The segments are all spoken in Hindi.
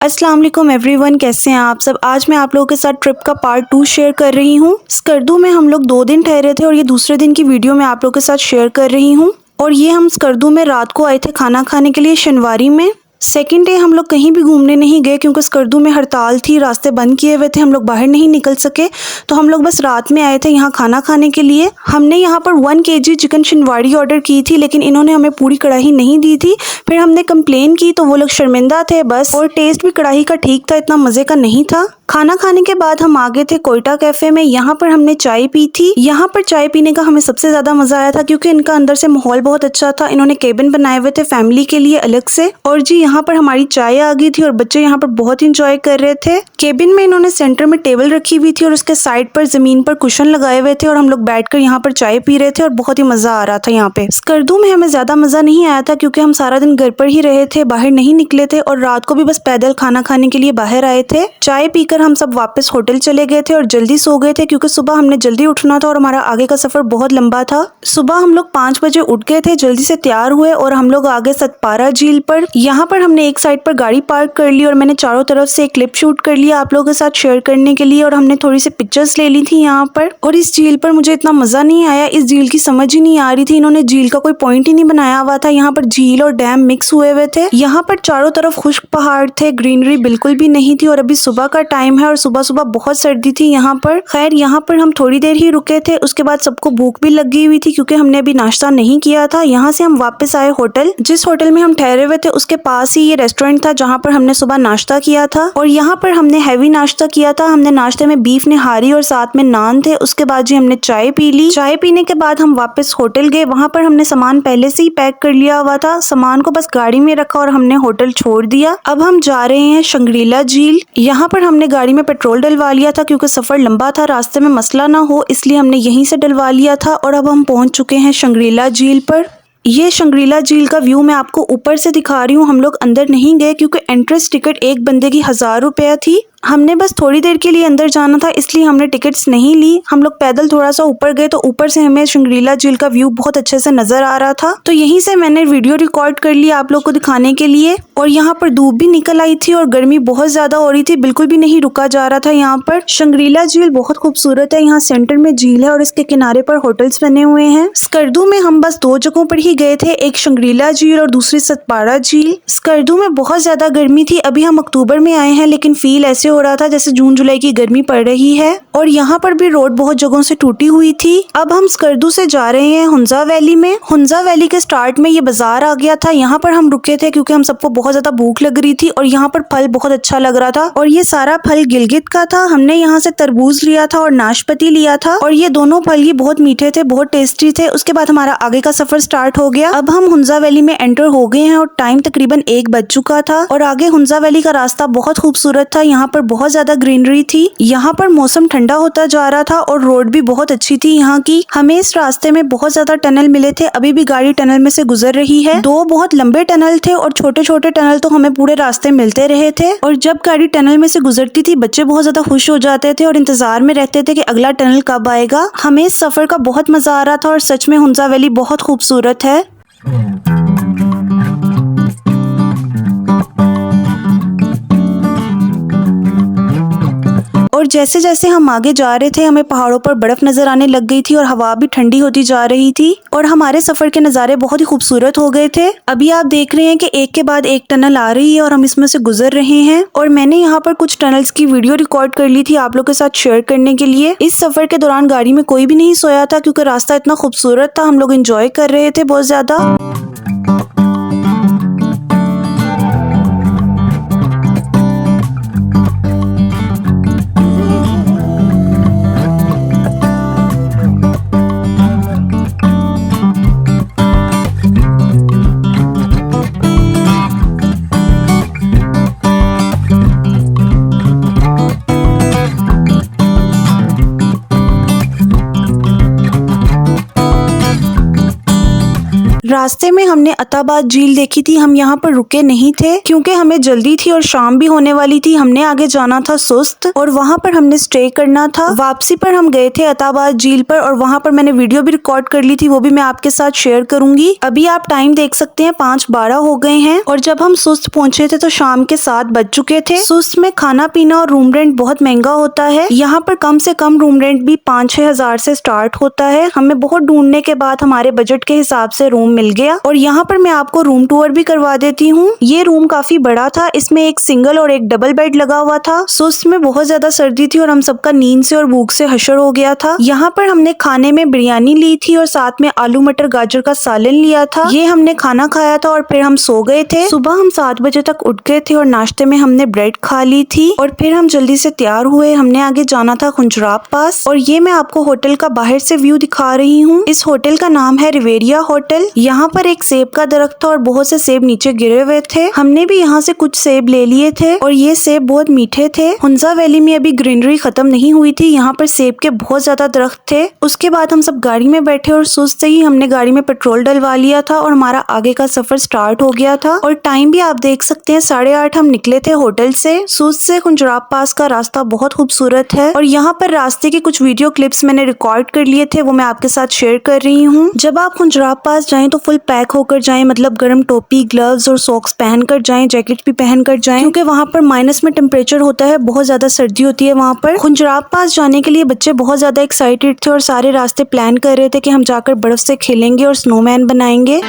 अस्सलाम वालेकुम एवरीवन, कैसे हैं आप सब। आज मैं आप लोगों के साथ ट्रिप का पार्ट 2 शेयर कर रही हूँ। स्कर्दू में हम लोग 2 दिन ठहरे थे और ये दूसरे दिन की वीडियो मैं आप लोगों के साथ शेयर कर रही हूँ। और ये हम स्कर्दू में रात को आए थे खाना खाने के लिए शनिवारी में। सेकेंड डे हम लोग कहीं भी घूमने नहीं गए क्योंकि स्कर्दू में हड़ताल थी, रास्ते बंद किए हुए थे, हम लोग बाहर नहीं निकल सके। तो हम लोग बस रात में आए थे यहाँ खाना खाने के लिए। हमने यहाँ पर 1 kg चिकन शनिवारी ऑर्डर की थी, लेकिन इन्होंने हमें पूरी कढ़ाई नहीं दी थी। फिर हमने कंप्लेन की तो वो लोग शर्मिंदा थे बस, और टेस्ट भी कढ़ाई का ठीक था, इतना मजे का नहीं था। खाना खाने के बाद हम आ गए थे कोयटा कैफे में। यहाँ पर हमने चाय पी थी। यहाँ पर चाय पीने का हमें सबसे ज्यादा मजा आया था क्योंकि इनका अंदर से माहौल बहुत अच्छा था। इन्होंने केबिन बनाए हुए थे फैमिली के लिए अलग से। और जी यहाँ पर हमारी चाय आ गई थी और बच्चे यहाँ पर बहुत इंजॉय कर रहे थे। केबिन में इन्होंने सेंटर में टेबल रखी हुई थी और उसके साइड पर जमीन पर कुशन लगाए हुए थे और हम लोग बैठकर यहाँ पर चाय पी रहे थे और बहुत ही मजा आ रहा था। यहाँ पे स्कर्दू में हमें ज्यादा मजा नहीं आया था क्योंकि हम सारा दिन घर पर ही रहे थे, बाहर नहीं निकले थे और रात को भी बस पैदल खाना खाने के लिए बाहर आए थे। चाय पीकर हम सब वापस होटल चले गए थे और जल्दी सो गए थे क्योंकि सुबह हमने जल्दी उठना था और हमारा आगे का सफर बहुत लंबा था। सुबह हम लोग 5 बजे उठ गए थे, जल्दी से तैयार हुए और हम लोग आगे सतपारा झील पर। यहाँ पर हमने एक साइड पर गाड़ी पार्क कर ली और मैंने चारों तरफ से एक क्लिप शूट कर लिया आप लोगों के साथ शेयर करने के लिए। और हमने थोड़ी सी पिक्चर्स ले ली थी यहाँ पर। और इस झील पर मुझे इतना मजा नहीं आया, इस झील की समझ ही नहीं आ रही थी। इन्होंने झील का कोई पॉइंट ही नहीं बनाया हुआ था। यहाँ पर झील और डैम मिक्स हुए हुए थे। यहाँ पर चारों तरफ खुश्क पहाड़ थे, ग्रीनरी बिल्कुल भी नहीं थी। और अभी सुबह का टाइम है और सुबह सुबह बहुत सर्दी थी यहाँ पर। खैर यहाँ पर हम थोड़ी देर ही रुके थे, उसके बाद सबको भूख भी लग गई हुई थी क्योंकि हमने अभी नाश्ता नहीं किया था। यहाँ से हम वापस आए होटल। जिस होटल में हम ठहरे हुए थे उसके पास ही ये रेस्टोरेंट था जहाँ पर हमने सुबह नाश्ता किया था। और यहाँ पर हमने हैवी नाश्ता किया था। हमने नाश्ते में बीफ निहारी और साथ में नान थे। उसके बाद जी हमने चाय पी ली। चाय पीने के बाद हम वापस होटल गए। वहाँ पर हमने सामान पहले से ही पैक कर लिया हुआ था, सामान को बस गाड़ी में रखा और हमने होटल छोड़ दिया। अब हम जा रहे हैं शंग्रीला झील। यहाँ पर हमने गाड़ी में पेट्रोल डलवा लिया था क्योंकि सफर लंबा था, रास्ते में मसला ना हो इसलिए हमने यहीं से डलवा लिया था। और अब हम पहुंच चुके हैं शंग्रीला झील पर। ये शंग्रीला झील का व्यू मैं आपको ऊपर से दिखा रही हूँ। हम लोग अंदर नहीं गए क्योंकि एंट्रेंस टिकट एक बंदे की 1000 रुपया थी। हमने बस थोड़ी देर के लिए अंदर जाना था इसलिए हमने टिकट्स नहीं ली। हम लोग पैदल थोड़ा सा ऊपर गए तो ऊपर से हमें शंग्रीला झील का व्यू बहुत अच्छे से नजर आ रहा था। तो यहीं से मैंने वीडियो रिकॉर्ड कर लिया आप लोग को दिखाने के लिए। और यहाँ पर धूप भी निकल आई थी और गर्मी बहुत ज्यादा हो रही थी, बिल्कुल भी नहीं रुका जा रहा था। यहाँ पर शंग्रीला झील बहुत खूबसूरत है। यहाँ सेंटर में झील है और इसके किनारे पर होटल्स बने हुए हैं। स्कर्दू में हम बस 2 जगहों पर ही गए थे, एक शंग्रीला झील और दूसरी सतपारा झील। स्कर्दू में बहुत ज्यादा गर्मी थी। अभी हम अक्टूबर में आए हैं लेकिन फील ऐसे हो रहा था जैसे जून जुलाई की गर्मी पड़ रही है। और यहाँ पर भी रोड बहुत जगहों से टूटी हुई थी। अब हम स्कर्दू से जा रहे हैं हुंजा वैली में। हुंजा वैली के स्टार्ट में ये बाजार आ गया था, यहाँ पर हम रुके थे क्योंकि हम सबको बहुत ज्यादा भूख लग रही थी। और यहाँ पर फल बहुत अच्छा लग रहा था और ये सारा फल गिलगित का था। हमने यहाँ से तरबूज लिया था और नाशपाती लिया था और ये दोनों फल ये बहुत मीठे थे, बहुत टेस्टी थे। उसके बाद हमारा आगे का सफर स्टार्ट हो गया। अब हम हुंजा वैली में एंटर हो गए हैं और टाइम तकरीबन 1 बज चुका था। और आगे हुंजा वैली का रास्ता बहुत खूबसूरत था, यहाँ पर बहुत ज्यादा ग्रीनरी थी। यहाँ पर मौसम ठंडा होता जा रहा था और रोड भी बहुत अच्छी थी यहाँ की। हमें इस रास्ते में बहुत ज्यादा टनल मिले थे, अभी भी गाड़ी टनल में से गुजर रही है। 2 बहुत लंबे टनल थे और छोटे छोटे टनल तो हमें पूरे रास्ते मिलते रहे थे। और जब गाड़ी टनल में से गुजरती थी बच्चे बहुत ज्यादा खुश हो जाते थे और इंतजार में रहते थे कि अगला टनल कब आएगा। हमें इस सफर का बहुत मजा आ रहा था और सच में हुंजा वैली बहुत खूबसूरत है। और जैसे जैसे हम आगे जा रहे थे हमें पहाड़ों पर बर्फ नजर आने लग गई थी और हवा भी ठंडी होती जा रही थी और हमारे सफर के नज़ारे बहुत ही खूबसूरत हो गए थे। अभी आप देख रहे हैं कि एक के बाद एक टनल आ रही है और हम इसमें से गुजर रहे हैं। और मैंने यहाँ पर कुछ टनल्स की वीडियो रिकॉर्ड कर ली थी आप लोगों के साथ शेयर करने के लिए। इस सफर के दौरान गाड़ी में कोई भी नहीं सोया था क्योंकि रास्ता इतना खूबसूरत था, हम लोग एंजॉय कर रहे थे बहुत ज्यादा। रास्ते में हमने अताबाद झील देखी थी। हम यहाँ पर रुके नहीं थे क्योंकि हमें जल्दी थी और शाम भी होने वाली थी। हमने आगे जाना था सुस्त और वहाँ पर हमने स्टे करना था। वापसी पर हम गए थे अताबाद झील पर और वहाँ पर मैंने वीडियो भी रिकॉर्ड कर ली थी, वो भी मैं आपके साथ शेयर करूंगी। अभी आप टाइम देख सकते हैं 5:12 हो गए हैं और जब हम सुस्त पहुंचे थे तो शाम के 7 बज चुके थे। सुस्त में खाना पीना और रूम रेंट बहुत महंगा होता है। यहाँ पर कम से कम रूम रेंट भी 5-6 हजार से स्टार्ट होता है। हमें बहुत ढूंढने के बाद हमारे बजट के हिसाब से रूम मिल गया और यहाँ पर मैं आपको रूम टूर भी करवा देती हूँ। ये रूम काफी बड़ा था, इसमें एक सिंगल और एक डबल बेड लगा हुआ था। सुस्त में बहुत ज्यादा सर्दी थी और हम सबका नींद से और भूख से हशर हो गया था। यहाँ पर हमने खाने में बिरयानी ली थी और साथ में आलू मटर गाजर का सालन लिया था। ये हमने खाना खाया था और फिर हम सो गए थे। सुबह हम 7 बजे तक उठ गए थे और नाश्ते में हमने ब्रेड खा ली थी और फिर हम जल्दी से तैयार हुए। हमने आगे जाना था खुंजराब पास और ये मैं आपको होटल का बाहर से व्यू दिखा रही हूँ। इस होटल का नाम है रिवेरिया होटल। यहाँ पर एक सेब का दरख्त था और बहुत से सेब नीचे गिरे हुए थे। हमने भी यहाँ से कुछ सेब ले लिए थे और ये सेब बहुत मीठे थे। हुंजा वैली में अभी ग्रीनरी खत्म नहीं हुई थी, यहाँ पर सेब के बहुत ज्यादा दरख्त थे। उसके बाद हम सब गाड़ी में बैठे और सुस्त से ही हमने गाड़ी में पेट्रोल डलवा लिया था और हमारा आगे का सफर स्टार्ट हो गया था। और टाइम भी आप देख सकते हैं 8:30 हम निकले थे होटल से। सुस्त से खुंजराब पास का रास्ता बहुत खूबसूरत है और यहाँ पर रास्ते के कुछ वीडियो क्लिप्स मैंने रिकॉर्ड कर लिए थे, वो मैं आपके साथ शेयर कर रही हूँ। जब आप खुंजराब पास जाएं तो फुल पैक होकर जाएं, मतलब गर्म टोपी, ग्लव्स और सॉक्स पहन कर जाएं, जैकेट भी पहन कर जाएं क्योंकि वहाँ पर माइनस में टेम्परेचर होता है, बहुत ज्यादा सर्दी होती है वहाँ पर। खुंजराब पास जाने के लिए बच्चे बहुत ज्यादा एक्साइटेड थे और सारे रास्ते प्लान कर रहे थे कि हम जाकर बर्फ से खेलेंगे और स्नोमैन बनाएंगे।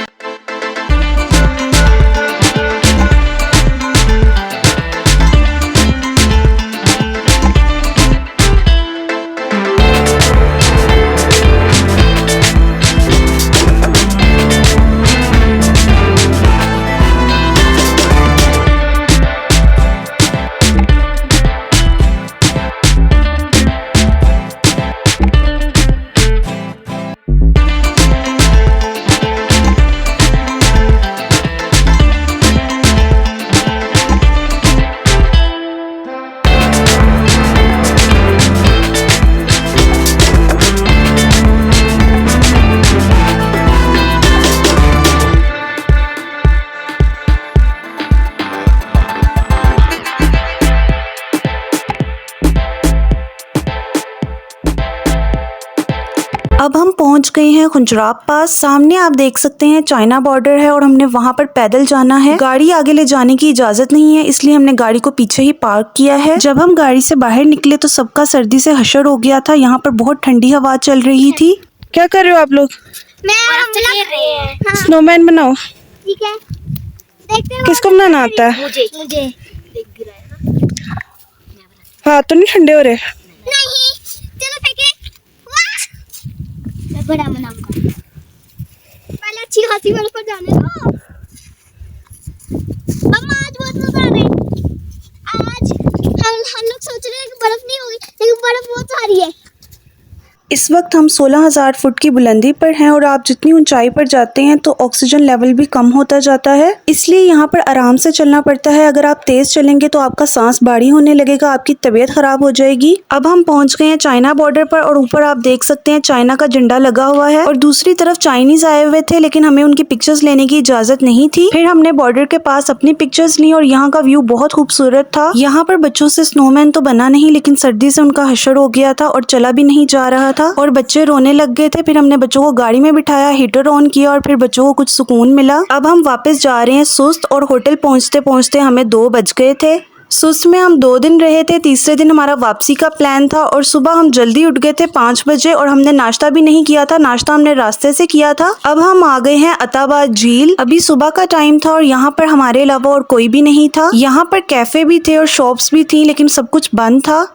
अब हम पहुंच गए हैं खुंजराब पास। सामने आप देख सकते हैं चाइना बॉर्डर है और हमने वहां पर पैदल जाना है। गाड़ी आगे ले जाने की इजाजत नहीं है, इसलिए हमने गाड़ी को पीछे ही पार्क किया है। जब हम गाड़ी से बाहर निकले तो सबका सर्दी से हशर हो गया था। यहाँ पर बहुत ठंडी हवा चल रही थी। क्या कर रहे हो आप लोग? स्नोमैन बनाओ। ठीक है, देखते हैं किसको बनाना आता है? मुझे हाथ तो नहीं ठंडे हो रहे? नहीं, चलो फेंके। मैं बड़ा बनाऊंगा, पहले अच्छी खासी बर्फ पर जाने दो। अम्मा आज बहुत मजा आ रहा है। आज हम लोग सोच रहे हैं कि बर्फ नहीं होगी, लेकिन बर्फ बहुत सारी है। इस वक्त हम 16,000 फुट की बुलंदी पर हैं और आप जितनी ऊंचाई पर जाते हैं तो ऑक्सीजन लेवल भी कम होता जाता है, इसलिए यहाँ पर आराम से चलना पड़ता है। अगर आप तेज चलेंगे तो आपका सांस भारी होने लगेगा, आपकी तबीयत खराब हो जाएगी। अब हम पहुँच गए हैं चाइना बॉर्डर पर और ऊपर आप देख सकते हैं चाइना का झंडा लगा हुआ है और दूसरी तरफ चाइनीज आए हुए थे, लेकिन हमें उनकी पिक्चर्स लेने की इजाजत नहीं थी। फिर हमने बॉर्डर के पास अपनी पिक्चर्स ली और यहाँ का व्यू बहुत खूबसूरत था। यहाँ पर बच्चों से स्नोमैन तो बना नहीं, लेकिन सर्दी से उनका हशर हो गया था और चला भी नहीं जा रहा था और बच्चे रोने लग गए थे। फिर हमने बच्चों को गाड़ी में बिठाया, हीटर ऑन किया और फिर बच्चों को कुछ सुकून मिला। अब हम वापस जा रहे हैं सुस्त और होटल पहुंचते पहुंचते हमें 2 बज गए थे। सुस्त में हम 2 दिन रहे थे, तीसरे दिन हमारा वापसी का प्लान था और सुबह हम जल्दी उठ गए थे 5 बजे और हमने नाश्ता भी नहीं किया था, नाश्ता हमने रास्ते से किया था। अब हम आ गए हैं अताबाद झील। अभी सुबह का टाइम था और यहाँ पर हमारे अलावा और कोई भी नहीं था। यहाँ पर कैफे भी थे और शॉप्स भी थी, लेकिन सब कुछ बंद था।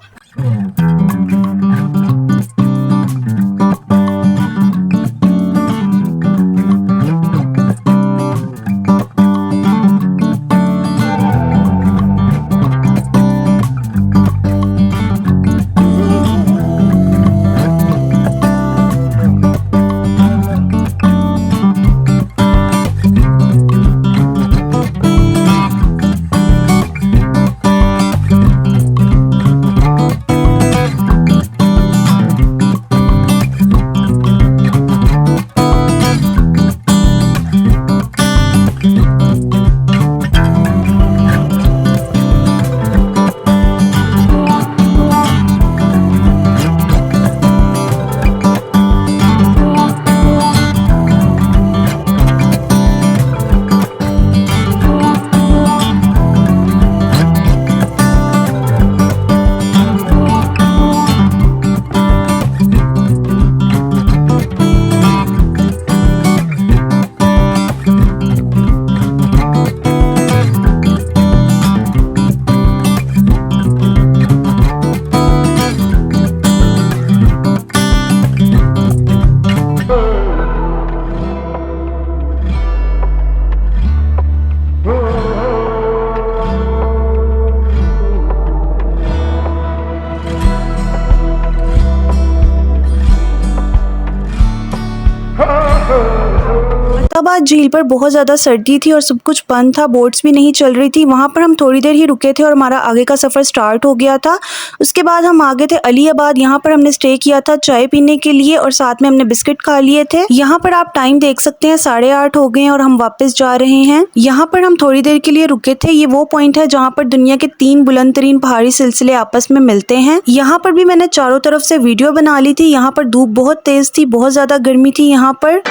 तब आज झील पर बहुत ज़्यादा सर्दी थी और सब कुछ बंद था, बोट्स भी नहीं चल रही थी। वहाँ पर हम थोड़ी देर ही रुके थे और हमारा आगे का सफ़र स्टार्ट हो गया था। उसके बाद हम आगे थे अलीआबाद। यहाँ पर हमने स्टे किया था चाय पीने के लिए और साथ में हमने बिस्किट खा लिए थे। यहाँ पर आप टाइम देख सकते हैं, 8:30 हो गए हैं और हम वापस जा रहे हैं। यहाँ पर हम थोड़ी देर के लिए रुके थे। ये वो पॉइंट है जहाँ पर दुनिया के 3 बुलंद तरीन पहाड़ी सिलसिले आपस में मिलते हैं। यहाँ पर भी मैंने चारों तरफ से वीडियो बना ली थी। यहाँ पर धूप बहुत तेज थी, बहुत ज़्यादा गर्मी थी यहाँ पर।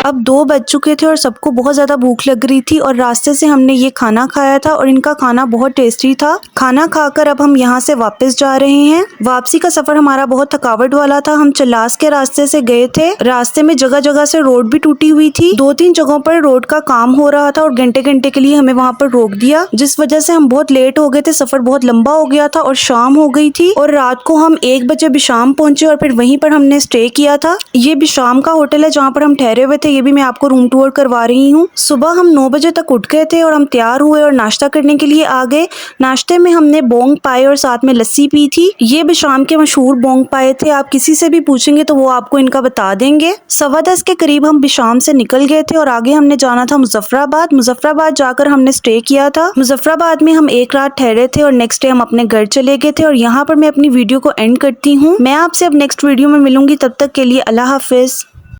अब 2 बज चुके थे और सबको बहुत ज़्यादा भूख लग रही थी और रास्ते से हमने ये खाना खाया था और इनका खाना बहुत टेस्टी था। खाना खाकर अब हम यहाँ से वापस जा रहे हैं। वापसी का सफ़र हमारा बहुत थकावट वाला था। हम चलास के रास्ते से गए थे। रास्ते में जगह जगह से रोड भी टूटी हुई थी। 2-3 जगहों पर रोड का काम हो रहा था और घंटे घंटे के लिए हमें वहाँ पर रोक दिया, जिस वजह से हम बहुत लेट हो गए थे। सफ़र बहुत लंबा हो गया था और शाम हो गई थी और रात को हम 1 बजे बिशाम पहुंचे और फिर वहीं पर हमने स्टे किया था। ये बिशाम का होटल है जहाँ पर हम ठहरे हुए थे। ये भी मैं आपको रूम टूर करवा रही हूँ। सुबह हम 9 बजे तक उठ गए थे और हम तैयार हुए और नाश्ता करने के लिए आ गए। नाश्ते में हमने बोंग पाए और साथ में लस्सी पी थी। ये बिशाम के मशहूर बोंग पाए थे। आप किसी से भी पूछेंगे तो वो आपको इनका बता देंगे। 10:15 के करीब हम बिशाम से निकल गए थे और आगे हमने जाना था मुजफ्फराबाद। मुजफ्फराबाद जाकर हमने स्टे किया था। मुजफ्फराबाद में हम 1 रात ठहरे थे और नेक्स्ट डे हम अपने घर चले गए थे। और यहाँ पर मैं अपनी वीडियो को एंड करती हूँ। मैं आपसे अब नेक्स्ट वीडियो में मिलूंगी। तब तक के लिए अल्लाह हाफिज।